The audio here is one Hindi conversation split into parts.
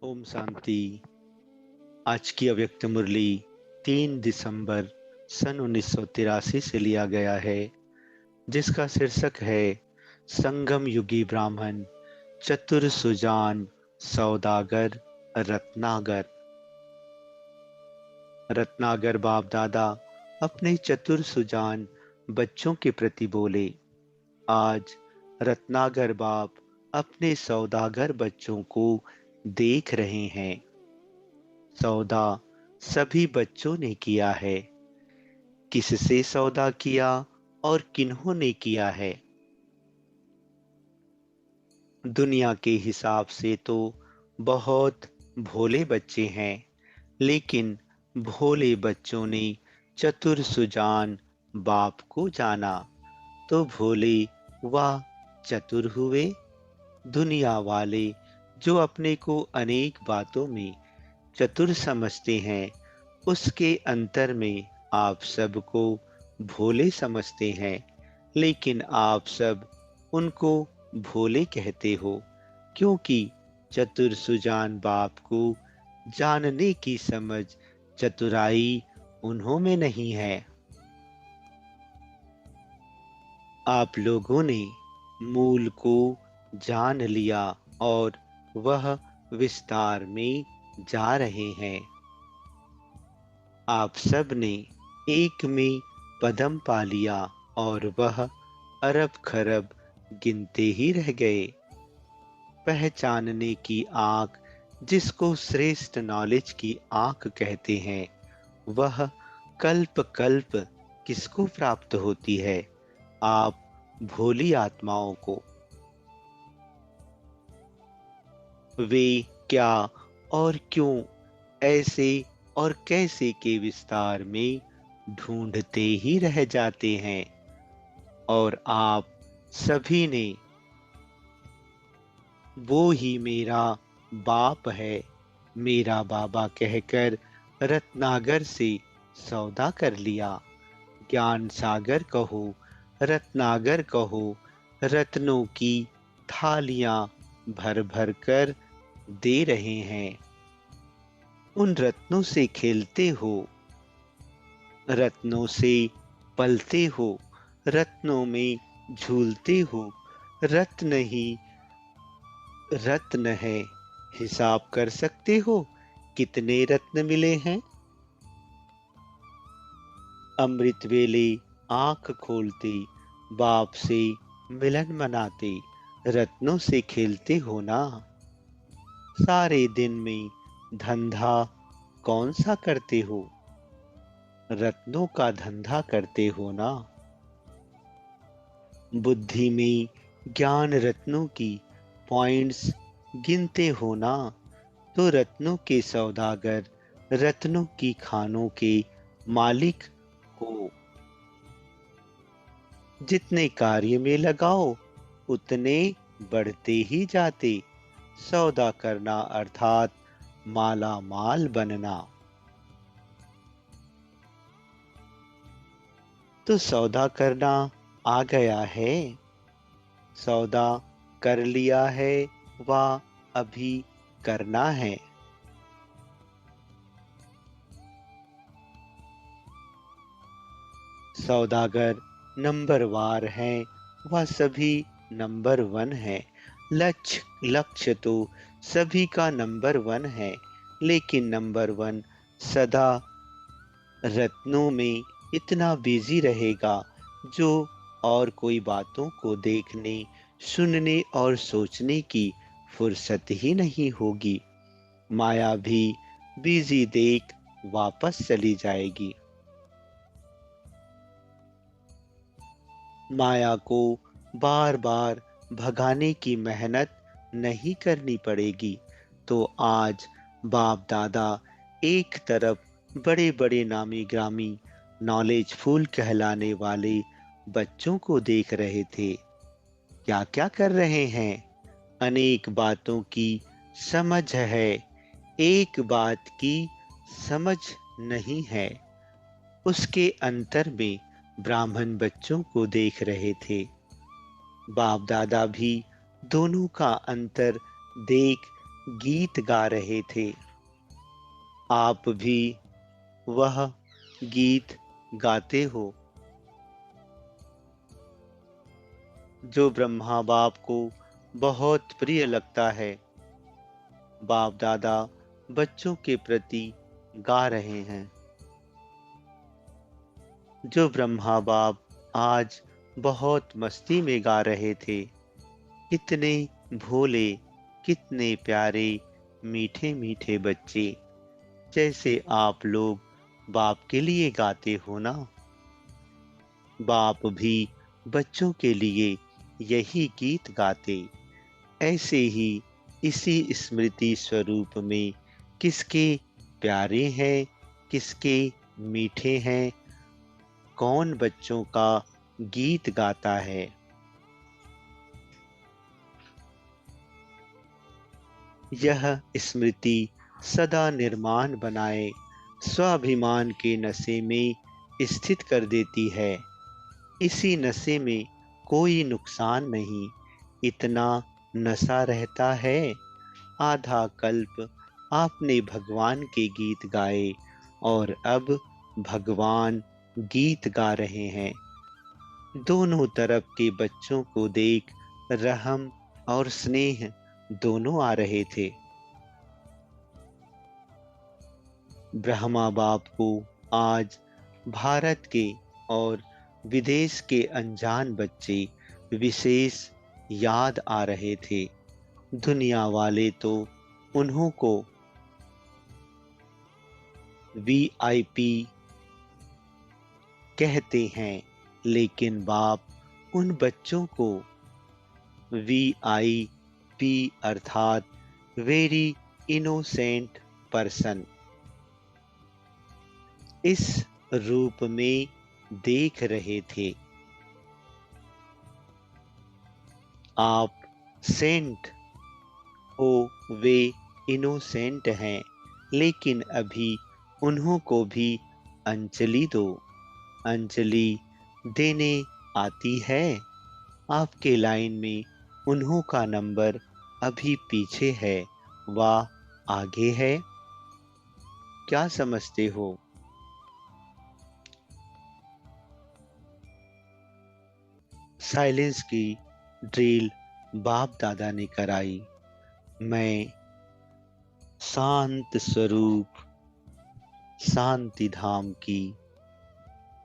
ओम शांति। आज की अव्यक्त मुरली 3 दिसंबर सन 1983 से लिया गया है, जिसका शीर्षक है संगम युगी ब्राह्मण चतुर सुजान सौदागर रत्नागर। रत्नागर बाप दादा अपने चतुर सुजान बच्चों के प्रति बोले। आज रत्नागर बाप अपने सौदागर बच्चों को देख रहे हैं। सौदा सभी बच्चों ने किया है। किससे सौदा किया और किन्होंने किया है? दुनिया के हिसाब से तो बहुत भोले बच्चे हैं, लेकिन भोले बच्चों ने चतुर सुजान बाप को जाना तो भोले व चतुर हुए। दुनिया वाले जो अपने को अनेक बातों में चतुर समझते हैं, उसके अंतर में आप सबको भोले समझते हैं, लेकिन आप सब उनको भोले कहते हो, क्योंकि चतुर सुजान बाप को जानने की समझ, चतुराई उन्हों में नहीं है। आप लोगों ने मूल को जान लिया और वह विस्तार में जा रहे हैं। आप सब ने एक में पदम पा लिया और वह अरब खरब गिनते ही रह गए। पहचानने की आंख, जिसको श्रेष्ठ नॉलेज की आंख कहते हैं, वह कल्प कल्प किसको प्राप्त होती है? आप भोली आत्माओं को। वे क्या और क्यों ऐसे और कैसे के विस्तार में ढूंढते ही रह जाते हैं, और आप सभी ने वो ही मेरा बाप है, मेरा बाबा कहकर रत्नागर से सौदा कर लिया। ज्ञान सागर कहो, रत्नागर कहो, रत्नों की थालियां भर भर कर दे रहे हैं। उन रत्नों से खेलते हो, रत्नों से पलते हो, रत्नों में झूलते हो। रत्न ही रत्न है। हिसाब कर सकते हो कितने रत्न मिले हैं? अमृत वेले आंख खोलते, बाप से मिलन मनाते, रत्नों से खेलते हो ना। सारे दिन में धंधा कौन सा करते हो? रत्नों का धंधा करते हो ना। बुद्धि में ज्ञान रत्नों की पॉइंट्स गिनते हो ना। तो रत्नों के सौदागर, रत्नों की खानों के मालिक हो। जितने कार्य में लगाओ उतने बढ़ते ही जाते। सौदा करना अर्थात माला माल बनना। तो सौदा करना आ गया है। सौदा कर लिया है व अभी करना है। सौदागर नंबरवार हैं, वह सभी नंबर 1 है। लक्ष्य तो सभी का नंबर 1 है, लेकिन नंबर 1 सदा रत्नों में इतना बिजी रहेगा जो और कोई बातों को देखने, सुनने और सोचने की फुर्सत ही नहीं होगी। माया भी बिजी देख वापस चली जाएगी। माया को बार बार भगाने की मेहनत नहीं करनी पड़ेगी। तो आज बाप दादा एक तरफ बड़े बड़े नामी ग्रामी नॉलेजफुल कहलाने वाले बच्चों को देख रहे थे। क्या क्या कर रहे हैं? अनेक बातों की समझ है, एक बात की समझ नहीं है। उसके अंतर में ब्राह्मण बच्चों को देख रहे थे। बाप दादा भी दोनों का अंतर देख गीत गा रहे थे। आप भी वह गीत गाते हो जो ब्रह्मा बाप को बहुत प्रिय लगता है। बाप दादा बच्चों के प्रति गा रहे हैं, जो ब्रह्मा बाप आज बहुत मस्ती में गा रहे थे। कितने भोले, कितने प्यारे, मीठे मीठे बच्चे, जैसे आप लोग बाप के लिए गाते हो ना। बाप भी बच्चों के लिए यही गीत गाते। ऐसे ही इसी स्मृति स्वरूप में किसके प्यारे हैं, किसके मीठे हैं, कौन बच्चों का गीत गाता है। यह स्मृति सदा निर्माण बनाए स्वाभिमान के नशे में स्थित कर देती है। इसी नशे में कोई नुकसान नहीं, इतना नशा रहता है। आधा कल्प आपने भगवान के गीत गाए और अब भगवान गीत गा रहे हैं। दोनों तरफ के बच्चों को देख रहम और स्नेह दोनों आ रहे थे। ब्रह्मा बाप को आज भारत के और विदेश के अनजान बच्चे विशेष याद आ रहे थे। दुनिया वाले तो उन्हों को वीआईपी कहते हैं, लेकिन बाप उन बच्चों को वीआईपी अर्थात वेरी इनोसेंट पर्सन इस रूप में देख रहे थे। आप सेंट हो, वे इनोसेंट हैं, लेकिन अभी उन्हों को भी अंजलि दो। अंजलि देने आती है। आपके लाइन में उन्हों का नंबर अभी पीछे है, व आगे है। क्या समझते हो? साइलेंस की ड्रिल बाप दादा ने कराई। मैं शांत स्वरूप शांति धाम की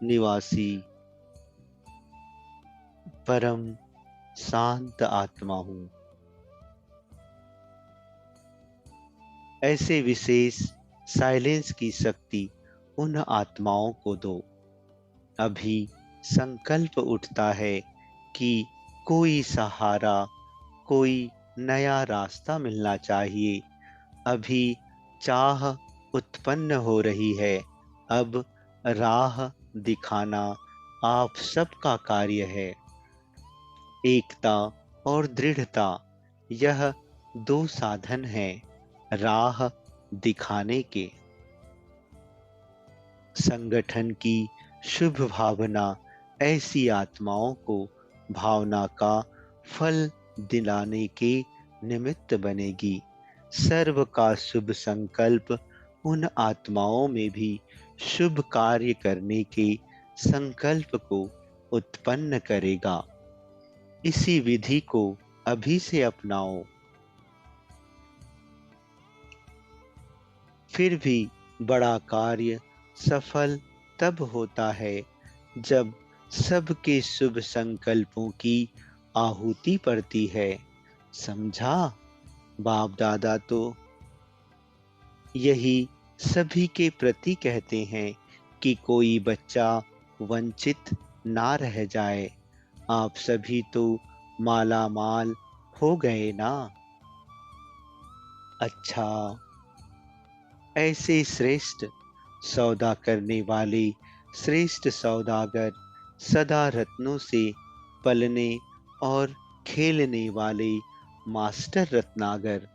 निवासी परम शांत आत्मा हूं। ऐसे विशेष साइलेंस की शक्ति उन आत्माओं को दो। अभी संकल्प उठता है कि कोई सहारा, कोई नया रास्ता मिलना चाहिए। अभी चाह उत्पन्न हो रही है। अब राह दिखाना आप सबका कार्य है। एकता और दृढ़ता, यह दो साधन हैं राह दिखाने के। संगठन की शुभ भावना ऐसी आत्माओं को भावना का फल दिलाने के निमित्त बनेगी। सर्व का शुभ संकल्प उन आत्माओं में भी शुभ कार्य करने के संकल्प को उत्पन्न करेगा। इसी विधि को अभी से अपनाओ। फिर भी बड़ा कार्य सफल तब होता है जब सबके शुभ संकल्पों की आहुति पड़ती है। समझा? बाप दादा तो यही सभी के प्रति कहते हैं कि कोई बच्चा वंचित ना रह जाए। आप सभी तो माला माल हो गए ना। अच्छा, ऐसे श्रेष्ठ सौदा करने वाले श्रेष्ठ सौदागर, सदा रत्नों से पलने और खेलने वाले मास्टर रत्नागर,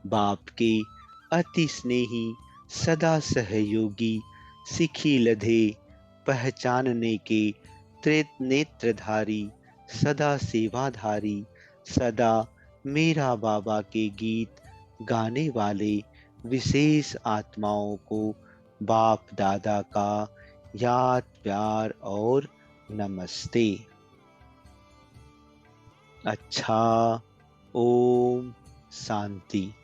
बाप के अति स्नेही, सदा सहयोगी, सिखी लधे पहचानने के त्रेत नेत्रधारी, सदा सेवाधारी, सदा मेरा बाबा के गीत गाने वाले विशेष आत्माओं को बाप दादा का याद प्यार और नमस्ते। अच्छा, ओम शांति।